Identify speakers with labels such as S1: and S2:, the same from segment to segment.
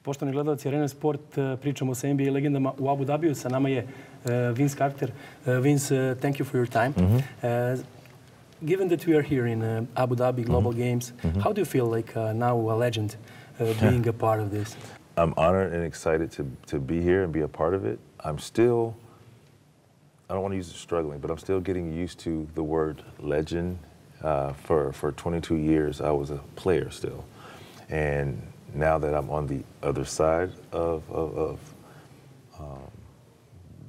S1: Poštovani gledalci Arena Sport, pričamo sa NBA legendama u Abu Dhabiju. Sa nama je VINS KARTER. VINS, thank you for your time. Given that we are here in Abu Dhabi Global Games, how do you feel like now a legend being a part of this?
S2: I'm honored and excited to be here and be a part of it. I'm still, I don't want to use struggling, but I'm still getting used to the word legend. For 22 years, I was a player still. And now that I'm on the other side of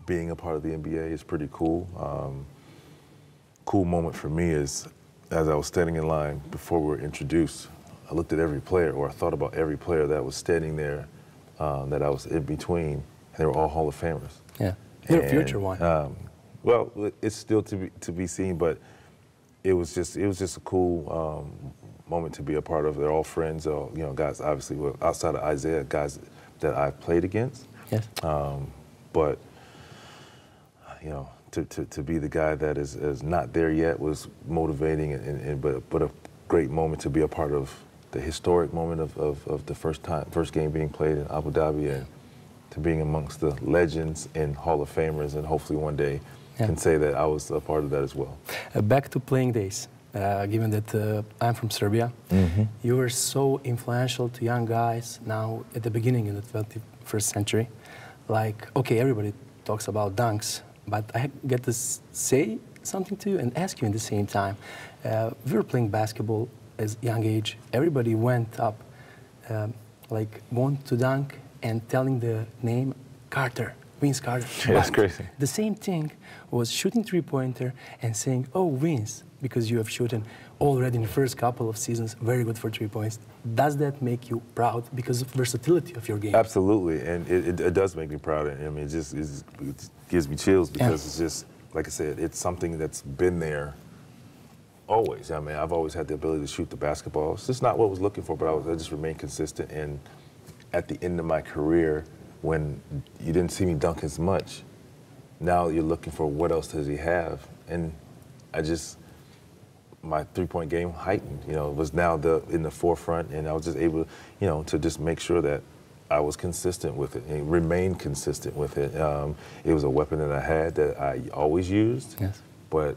S2: being a part of the NBA, it's pretty cool. Cool moment for me is, as I was standing in line before we were introduced, I looked at every player, or I thought about every player that was standing there, that I was in between, and they were all Hall of Famers.
S1: Yeah, you're a future one.
S2: Well, it's still to be seen, but it was just a cool moment to be a part of. They're all friends, guys. Obviously, well, outside of Isaiah, guys that I've played against.
S1: Yes.
S2: But to be the guy that is not there yet was motivating, but a great moment to be a part of the historic moment of the first game being played in Abu Dhabi, and to being amongst the legends and Hall of Famers, and hopefully one day can say that I was a part of that as well.
S1: Back to playing days. Given that I'm from Serbia, you were so influential to young guys now at the beginning in the 21st century. Like, okay, everybody talks about dunks, but I get to say something to you and ask you in the same time. We were playing basketball as a young age. Everybody went up, want to dunk and telling the name Carter. VINS KARTER.
S2: Yeah, that's crazy.
S1: The same thing was shooting three-pointer and saying, oh, VINS, because you have shot already in the first couple of seasons, very good for 3 points. Does that make you proud because of versatility of your game?
S2: Absolutely, and it does make me proud. I mean, it gives me chills because it's just, like I said, it's something that's been there always. I mean, I've always had the ability to shoot the basketball. It's just not what I was looking for, but I just remained consistent. And at the end of my career, when you didn't see me dunk as much, now you're looking for what else does he have, and my three-point game heightened. Was now in the forefront, and I was just able, to just make sure that I was consistent with it and remained consistent with it. It was a weapon that I had that I always used.
S1: Yes.
S2: But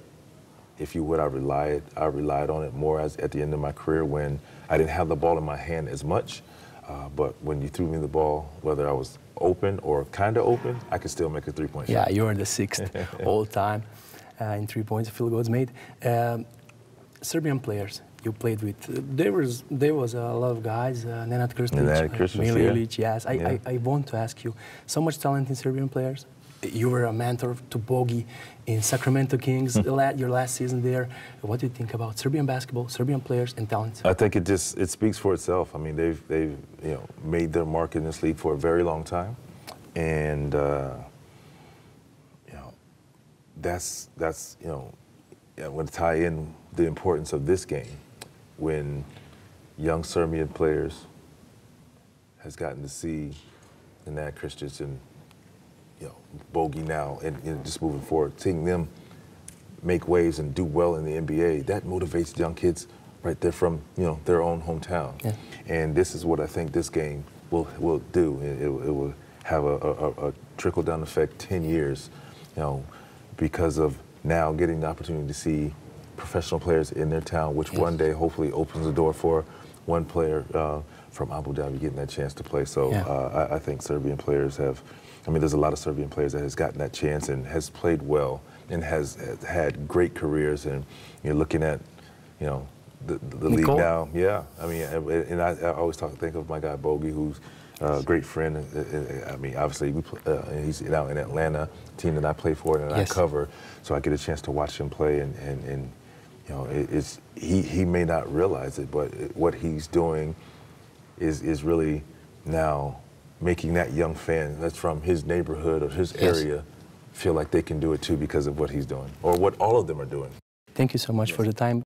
S2: if you would, I relied on it more at the end of my career when I didn't have the ball in my hand as much. But when you threw me the ball, whether I was open or kind of open, I could still make a three-point shot.
S1: Yeah, you were the sixth all time in 3 points, field goals made. Serbian players you played with, there was a lot of guys, Nenad Krstić, Milić, yes. I want to ask you, so much talent in Serbian players. You were a mentor to Bogi in Sacramento Kings, your last season there. What do you think about Serbian basketball, Serbian players, and talent?
S2: I think it speaks for itself. I mean, they've made their mark in this league for a very long time, and that's I want to tie in the importance of this game when young Serbian players has gotten to see Nenad Krstić and Bogi now, and just moving forward, seeing them make waves and do well in the NBA, that motivates young kids right there from their own hometown. Yeah. And this is what I think this game will do. It will have a trickle down effect 10 years, because of now getting the opportunity to see professional players in their town, which one day hopefully opens the door for one player from Abu Dhabi getting that chance to play. So I think Serbian players have. I mean, there's a lot of Serbian players that has gotten that chance and has played well and has had great careers. And you're looking at, the league now. Yeah, I mean, and I always think of my guy Bogi, who's a great friend. I mean, obviously, he's now in Atlanta, team that I play for and I cover, so I get a chance to watch him play. And he may not realize it, but what he's doing is really now making that young fan that's from his neighborhood or his area feel like they can do it too because of what he's doing, or what all of them are doing.
S1: Thank you so much for the time.